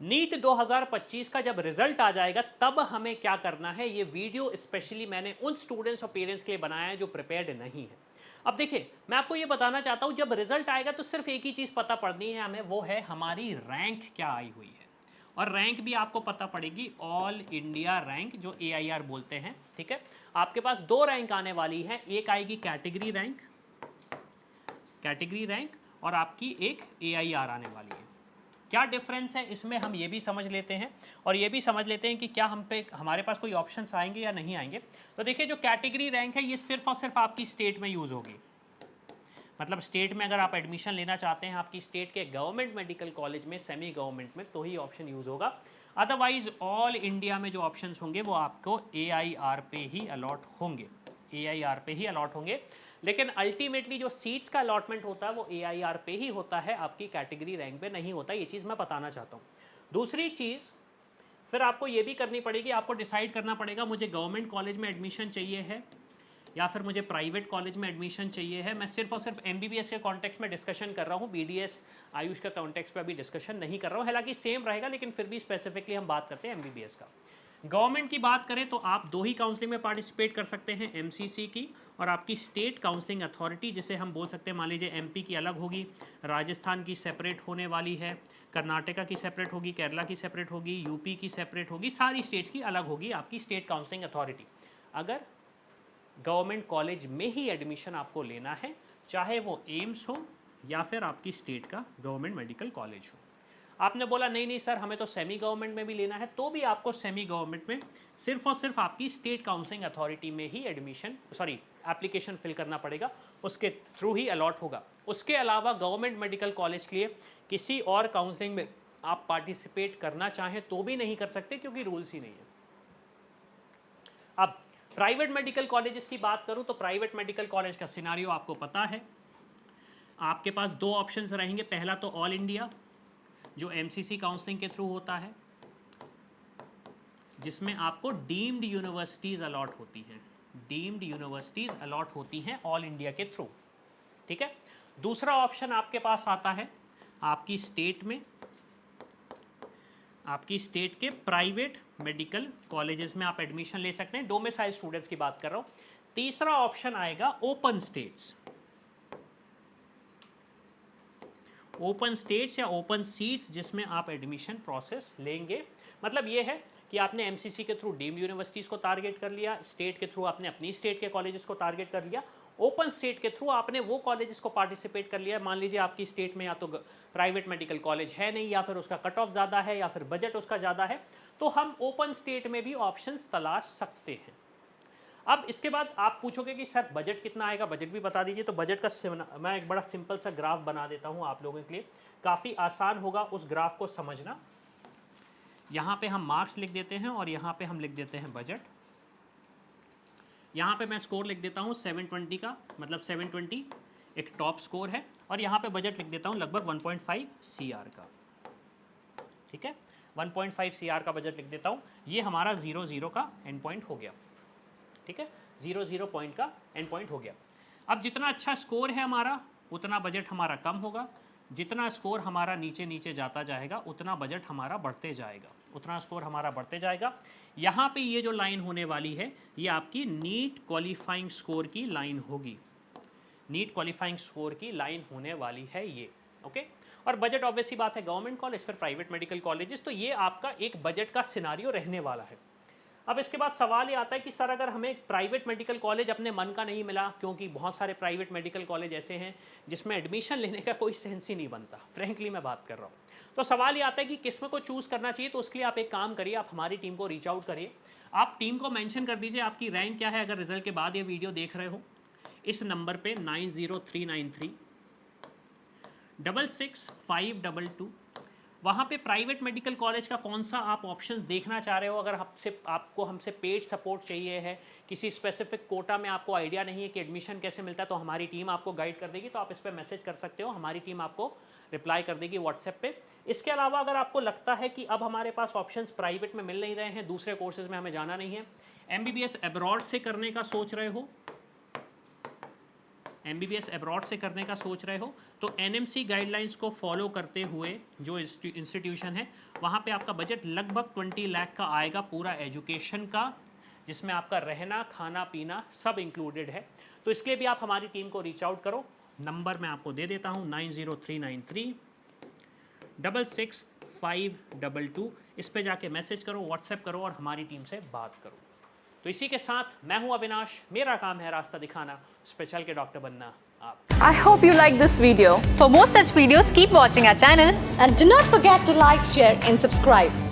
NEET 2025 का जब result आ जाएगा तब हमें क्या करना है, ये वीडियो स्पेशली मैंने उन स्टूडेंट्स और पेरेंट्स के लिए बनाया है जो प्रिपेयर्ड नहीं है। अब देखिए, मैं आपको ये बताना चाहता हूं, जब रिजल्ट आएगा तो सिर्फ एक ही चीज पता पड़नी है हमें, वो है हमारी रैंक क्या आई हुई है। और रैंक भी आपको पता पड़ेगी, ऑल इंडिया रैंक जो AIR बोलते हैं। ठीक है, आपके पास दो रैंक आने वाली है, एक आएगी कैटेगरी रैंक, और आपकी एक AIR आने वाली है। क्या डिफरेंस है इसमें हम ये भी समझ लेते हैं, और ये भी समझ लेते हैं कि क्या हमारे पास कोई ऑप्शंस आएंगे या नहीं आएंगे। तो देखिए, जो कैटेगरी रैंक है ये सिर्फ और सिर्फ आपकी स्टेट में यूज होगी। मतलब स्टेट में अगर आप एडमिशन लेना चाहते हैं आपकी स्टेट के गवर्नमेंट मेडिकल कॉलेज में, सेमी गवर्नमेंट में, तो ही ऑप्शन यूज होगा। अदरवाइज ऑल इंडिया में जो ऑप्शंस होंगे वो आपको AIR पे ही अलॉट होंगे, AIR पे ही अलॉट होंगे। लेकिन अल्टीमेटली जो सीट्स का अलॉटमेंट होता है वो AIR पे ही होता है, आपकी कैटेगरी रैंक पे नहीं होता। ये चीज़ मैं बताना चाहता हूँ। दूसरी चीज़ फिर आपको ये भी करनी पड़ेगी, आपको डिसाइड करना पड़ेगा मुझे गवर्नमेंट कॉलेज में एडमिशन चाहिए है या फिर मुझे प्राइवेट कॉलेज में एडमिशन चाहिए है। मैं सिर्फ और सिर्फ MBBS के कॉन्टेक्स्ट में डिस्कशन कर रहा हूँ, BDS आयुष का कॉन्टेक्स्ट पे अभी डिस्कशन नहीं कर रहा हूँ, हालांकि सेम रहेगा लेकिन फिर भी स्पेसिफिकली हम बात करते हैं MBBS का। गवर्नमेंट की बात करें तो आप दो ही काउंसलिंग में पार्टिसिपेट कर सकते हैं, MCC की और आपकी स्टेट काउंसलिंग अथॉरिटी, जिसे हम बोल सकते हैं, मान लीजिए MP की अलग होगी, राजस्थान की सेपरेट होने वाली है, कर्नाटका की सेपरेट होगी, केरला की सेपरेट होगी, UP की सेपरेट होगी, सारी स्टेट्स की अलग होगी आपकी स्टेट काउंसलिंग अथॉरिटी। अगर गवर्नमेंट कॉलेज में ही एडमिशन आपको लेना है, चाहे वो एम्स हो या फिर आपकी स्टेट का गवर्नमेंट मेडिकल कॉलेज हो। आपने बोला नहीं नहीं सर हमें तो सेमी गवर्नमेंट में भी लेना है, तो भी आपको सेमी गवर्नमेंट में सिर्फ और सिर्फ आपकी स्टेट काउंसलिंग अथॉरिटी में ही एप्लीकेशन फिल करना पड़ेगा, उसके थ्रू ही अलॉट होगा। उसके अलावा गवर्नमेंट मेडिकल कॉलेज के लिए किसी और काउंसलिंग में आप पार्टिसिपेट करना चाहें तो भी नहीं कर सकते, क्योंकि रूल्स ही नहीं है। अब प्राइवेट मेडिकल कॉलेजेस की बात करूं तो प्राइवेट मेडिकल कॉलेज का सिनारियो आपको पता है। आपके पास दो ऑप्शंस रहेंगे, पहला तो ऑल इंडिया जो MCC काउंसलिंग के थ्रू होता है, जिसमें आपको डीम्ड यूनिवर्सिटीज अलॉट होती हैं, डीम्ड यूनिवर्सिटीज अलॉट होती हैं ऑल इंडिया के थ्रू। ठीक है, दूसरा ऑप्शन आपके पास आता है आपकी स्टेट में, आपकी स्टेट के प्राइवेट मेडिकल कॉलेजेस में आप एडमिशन ले सकते हैं, डोमिसाइल स्टूडेंट्स की बात कर रहा हूं। तीसरा ऑप्शन आएगा ओपन स्टेट्स, ओपन स्टेट्स या ओपन सीट्स, जिसमें आप एडमिशन प्रोसेस लेंगे। मतलब ये है कि आपने MCC के थ्रू डीम्ड यूनिवर्सिटीज़ को टारगेट कर लिया, स्टेट के थ्रू आपने अपनी स्टेट के कॉलेजेस को टारगेट कर लिया, ओपन स्टेट के थ्रू आपने वो कॉलेजेस को पार्टिसिपेट कर लिया। मान लीजिए आपकी स्टेट में या तो प्राइवेट मेडिकल कॉलेज है नहीं, या फिर उसका कट ऑफ ज़्यादा है, या फिर बजट उसका ज़्यादा है, तो हम ओपन स्टेट में भी ऑप्शंस तलाश सकते हैं। अब इसके बाद आप पूछोगे कि सर बजट कितना आएगा, बजट भी बता दीजिए। तो बजट का मैं एक बड़ा सिंपल सा ग्राफ बना देता हूं आप लोगों के लिए, काफ़ी आसान होगा उस ग्राफ को समझना। यहाँ पे हम मार्क्स लिख देते हैं और यहाँ पे हम लिख देते हैं बजट। यहाँ पे मैं स्कोर लिख देता हूँ 720 का, मतलब 720 एक टॉप स्कोर है, और यहाँ पे बजट लिख देता हूँ लगभग 1.5 CR का। ठीक है, 1.5 CR का बजट लिख देता हूँ। ये हमारा 0-0 का एंड पॉइंट हो गया। ठीक है, 0-0 पॉइंट का एंड पॉइंट हो गया। अब जितना अच्छा स्कोर है हमारा उतना बजट हमारा कम होगा, जितना स्कोर हमारा नीचे नीचे जाता जाएगा उतना बजट हमारा बढ़ते जाएगा, उतना स्कोर हमारा बढ़ते जाएगा। यहाँ पे ये जो लाइन होने वाली है ये आपकी नीट क्वालिफाइंग स्कोर की लाइन होगी, नीट क्वालिफाइंग स्कोर की लाइन होने वाली है ये। ओके, और बजट ऑब्वियस सी बात है, गवर्नमेंट कॉलेज फिर प्राइवेट मेडिकल कॉलेजेस, तो ये आपका एक बजट का सिनारियो रहने वाला है। अब इसके बाद सवाल ये आता है कि सर अगर हमें प्राइवेट मेडिकल कॉलेज अपने मन का नहीं मिला, क्योंकि बहुत सारे प्राइवेट मेडिकल कॉलेज ऐसे हैं जिसमें एडमिशन लेने का कोई सेंस ही नहीं बनता, फ्रेंकली मैं बात कर रहा हूँ। तो सवाल ये आता है कि किस्म को चूज़ करना चाहिए। तो उसके लिए आप एक काम करिए, आप हमारी टीम को रीच आउट करिए, आप टीम को मेंशन कर दीजिए आपकी रैंक क्या है, अगर रिजल्ट के बाद ये वीडियो देख रहे हो, इस नंबर पे 9039366522। वहाँ पे प्राइवेट मेडिकल कॉलेज का कौन सा आप ऑप्शंस देखना चाह रहे हो। अगर आपको हमसे पेड सपोर्ट चाहिए है, किसी स्पेसिफिक कोटा में आपको आइडिया नहीं है कि एडमिशन कैसे मिलता है, तो हमारी टीम आपको गाइड कर देगी। तो आप इस पर मैसेज कर सकते हो, हमारी टीम आपको रिप्लाई कर देगी व्हाट्सएप पे। इसके अलावा अगर आपको लगता है कि अब हमारे पास ऑप्शंस प्राइवेट में मिल नहीं रहे हैं, दूसरे कोर्सेज में हमें जाना नहीं है, MBBS अब्रॉड से करने का सोच रहे हो, MBBS अब्रॉड से करने का सोच रहे हो तो NMC गाइडलाइंस को फॉलो करते हुए जो इंस्टीट्यूशन है वहाँ पे आपका बजट लगभग 20 लाख का आएगा पूरा एजुकेशन का, जिसमें आपका रहना खाना पीना सब इंक्लूडेड है। तो इसके लिए भी आप हमारी टीम को रीच आउट करो। नंबर मैं आपको दे देता हूँ 90393 66522। इस पे जाके मैसेज करो, व्हाट्सएप करो और हमारी टीम से बात करो। तो इसी के साथ मैं हूं अविनाश, मेरा काम है रास्ता दिखाना, स्पेशल के डॉक्टर बनना आप। I hope you like this video. For more such videos, keep watching our channel. And do not forget to like, share and subscribe.